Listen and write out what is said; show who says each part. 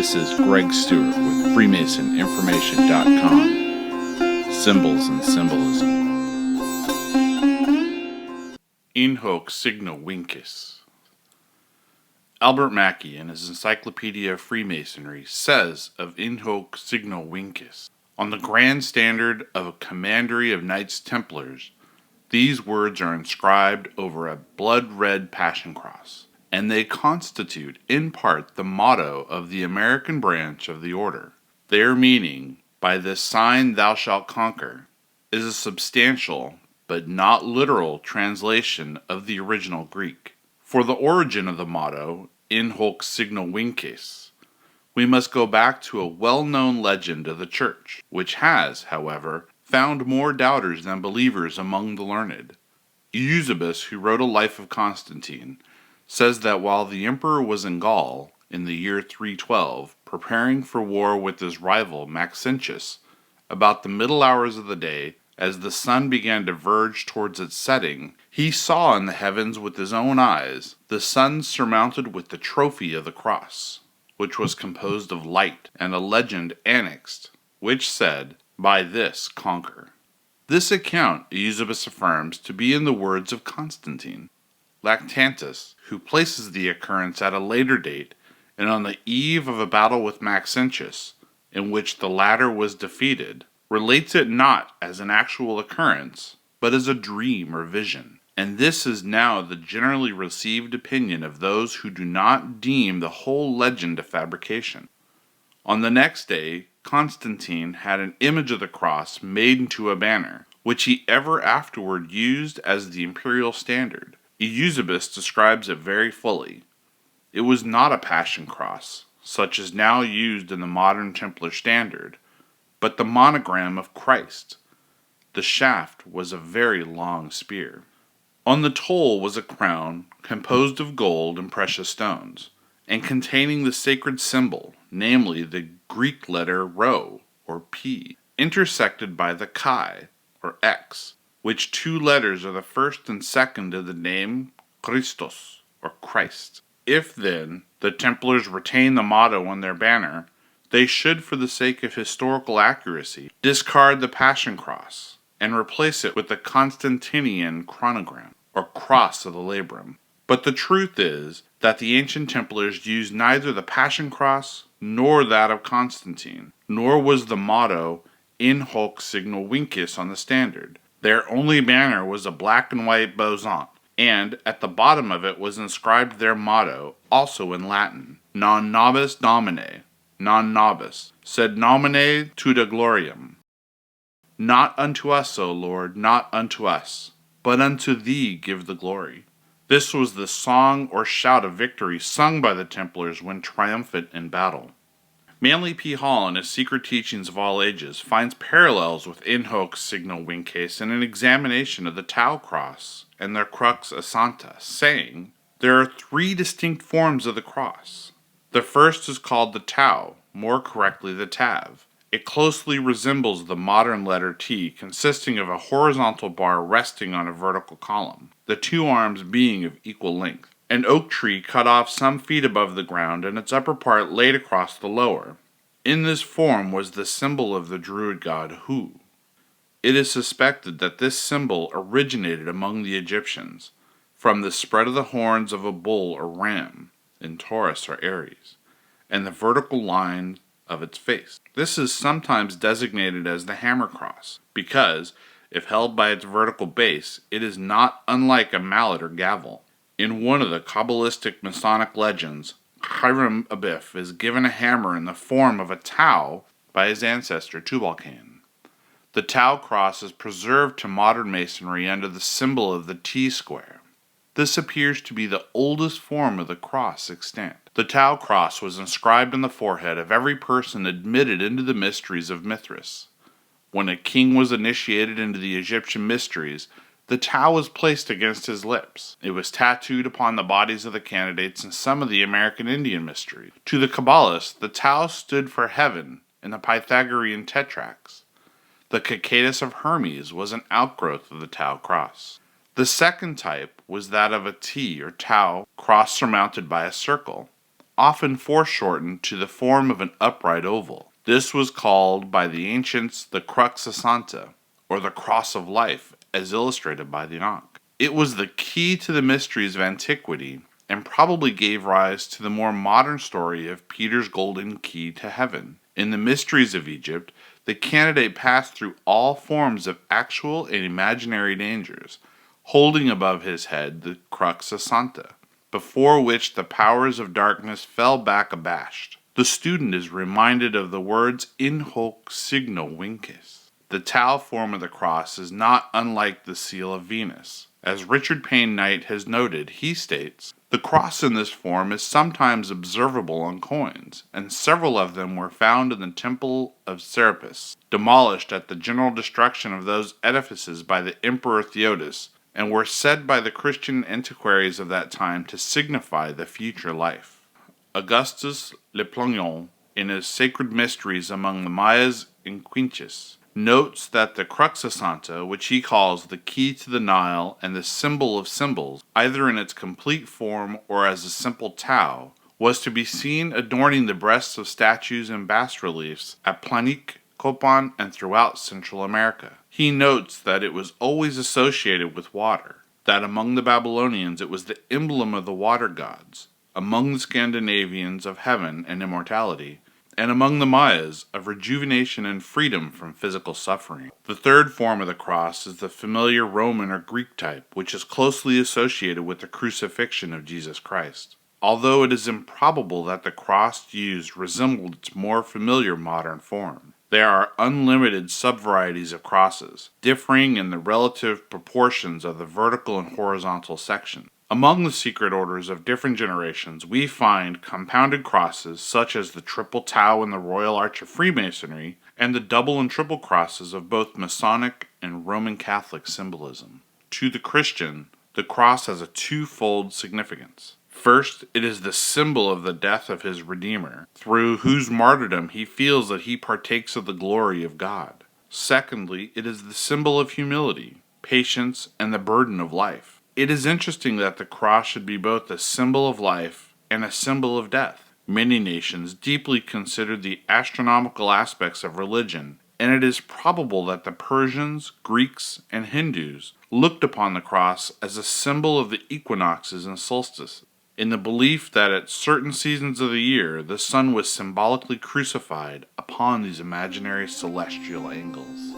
Speaker 1: This is Greg Stewart with FreemasonInformation.com. Symbols and Symbolism. In Hoc Signo Vinces. Albert Mackey, in his Encyclopedia of Freemasonry, says of In Hoc Signo Vinces, on the grand standard of a commandery of Knights Templars, these words are inscribed over a blood-red passion cross, and they constitute, in part, the motto of the American branch of the order. Their meaning, by this sign thou shalt conquer, is a substantial, but not literal, translation of the original Greek. For the origin of the motto, In Hoc Signo Vinces, we must go back to a well-known legend of the Church, which has, however, found more doubters than believers among the learned. Eusebius, who wrote a life of Constantine, says that while the emperor was in Gaul, in the year 312, preparing for war with his rival Maxentius, about the middle hours of the day, as the sun began to verge towards its setting, he saw in the heavens with his own eyes the sun surmounted with the trophy of the cross, which was composed of light, and a legend annexed, which said, By this conquer. This account Eusebius affirms to be in the words of Constantine. Lactantius, who places the occurrence at a later date and on the eve of a battle with Maxentius, in which the latter was defeated, relates it not as an actual occurrence, but as a dream or vision. And this is now the generally received opinion of those who do not deem the whole legend a fabrication. On the next day, Constantine had an image of the cross made into a banner, which he ever afterward used as the imperial standard. Eusebius describes it very fully. It was not a passion cross, such as now used in the modern Templar standard, but the monogram of Christ. The shaft was a very long spear. On the toe was a crown composed of gold and precious stones, and containing the sacred symbol, namely the Greek letter rho, or P, intersected by the chi, or X, which two letters are the first and second of the name Christos, or Christ. If, then, the Templars retain the motto on their banner, they should, for the sake of historical accuracy, discard the Passion Cross, and replace it with the Constantinian chronogram, or Cross of the Labrum. But the truth is that the ancient Templars used neither the Passion Cross nor that of Constantine, nor was the motto In Hoc Signo Vinces on the standard. Their only banner was a black and white boson, and at the bottom of it was inscribed their motto, also in Latin, Non nobis Domine, non nobis, sed nomine tuda gloriam. Not unto us, O Lord, not unto us, but unto thee give the glory. This was the song or shout of victory sung by the Templars when triumphant in battle. Manly P. Hall, in his Secret Teachings of All Ages, finds parallels with In Hoc Signo Vinces in an examination of the Tao Cross and their crux assanta, saying, there are three distinct forms of the cross. The first is called the Tau, more correctly the Tav. It closely resembles the modern letter T, consisting of a horizontal bar resting on a vertical column, the two arms being of equal length. An oak tree cut off some feet above the ground and its upper part laid across the lower. In this form was the symbol of the Druid god Hu. It is suspected that this symbol originated among the Egyptians, from the spread of the horns of a bull or ram, in Taurus or Aries, and the vertical line of its face. This is sometimes designated as the hammer cross, because, if held by its vertical base, it is not unlike a mallet or gavel. In one of the Kabbalistic Masonic legends, Hiram Abiff is given a hammer in the form of a Tau by his ancestor Tubal-Cain. The Tau Cross is preserved to modern Masonry under the symbol of the T-square. This appears to be the oldest form of the cross extant. The Tau Cross was inscribed on the forehead of every person admitted into the mysteries of Mithras. When a king was initiated into the Egyptian mysteries, the Tau was placed against his lips. It was tattooed upon the bodies of the candidates in some of the American Indian mysteries. To the Kabbalists, the Tau stood for heaven in the Pythagorean tetracts. The Cicadus of Hermes was an outgrowth of the Tau Cross. The second type was that of a T or Tau cross surmounted by a circle. often foreshortened to the form of an upright oval. This was called by the ancients the crux santa, or the cross of life, as illustrated by the Enoch. It was the key to the mysteries of antiquity, and probably gave rise to the more modern story of Peter's golden key to heaven. In the mysteries of Egypt, the candidate passed through all forms of actual and imaginary dangers, holding above his head the crux santa, before which the powers of darkness fell back abashed. The student is reminded of the words in hoc signo vinces. The Tao form of the cross is not unlike the seal of Venus. As Richard Payne Knight has noted, he states, "The cross in this form is sometimes observable on coins, and several of them were found in the temple of Serapis, demolished at the general destruction of those edifices by the Emperor Theodos, and were said by the Christian antiquaries of that time to signify the future life." Augustus Le Plongeon, in his Sacred Mysteries among the Mayas in Quinches, notes that the crux santa, which he calls the key to the Nile and the symbol of symbols, either in its complete form or as a simple Tao, was to be seen adorning the breasts of statues and bas-reliefs at Planique, Copan, and throughout Central America. He notes that it was always associated with water, that among the Babylonians it was the emblem of the water gods, among the Scandinavians of heaven and immortality, and among the Mayas of rejuvenation and freedom from physical suffering. The third form of the cross is the familiar Roman or Greek type, which is closely associated with the crucifixion of Jesus Christ. Although it is improbable that the cross used resembled its more familiar modern form. There are unlimited subvarieties of crosses, differing in the relative proportions of the vertical and horizontal section. Among the secret orders of different generations, we find compounded crosses such as the triple Tau in the Royal Arch of Freemasonry and the double and triple crosses of both Masonic and Roman Catholic symbolism. To the Christian, the cross has a twofold significance. First, it is the symbol of the death of his Redeemer, through whose martyrdom he feels that he partakes of the glory of God. Secondly, it is the symbol of humility, patience, and the burden of life. It is interesting that the cross should be both a symbol of life and a symbol of death. Many nations deeply considered the astronomical aspects of religion, and it is probable that the Persians, Greeks, and Hindus looked upon the cross as a symbol of the equinoxes and solstices, in the belief that at certain seasons of the year the sun was symbolically crucified upon these imaginary celestial angles.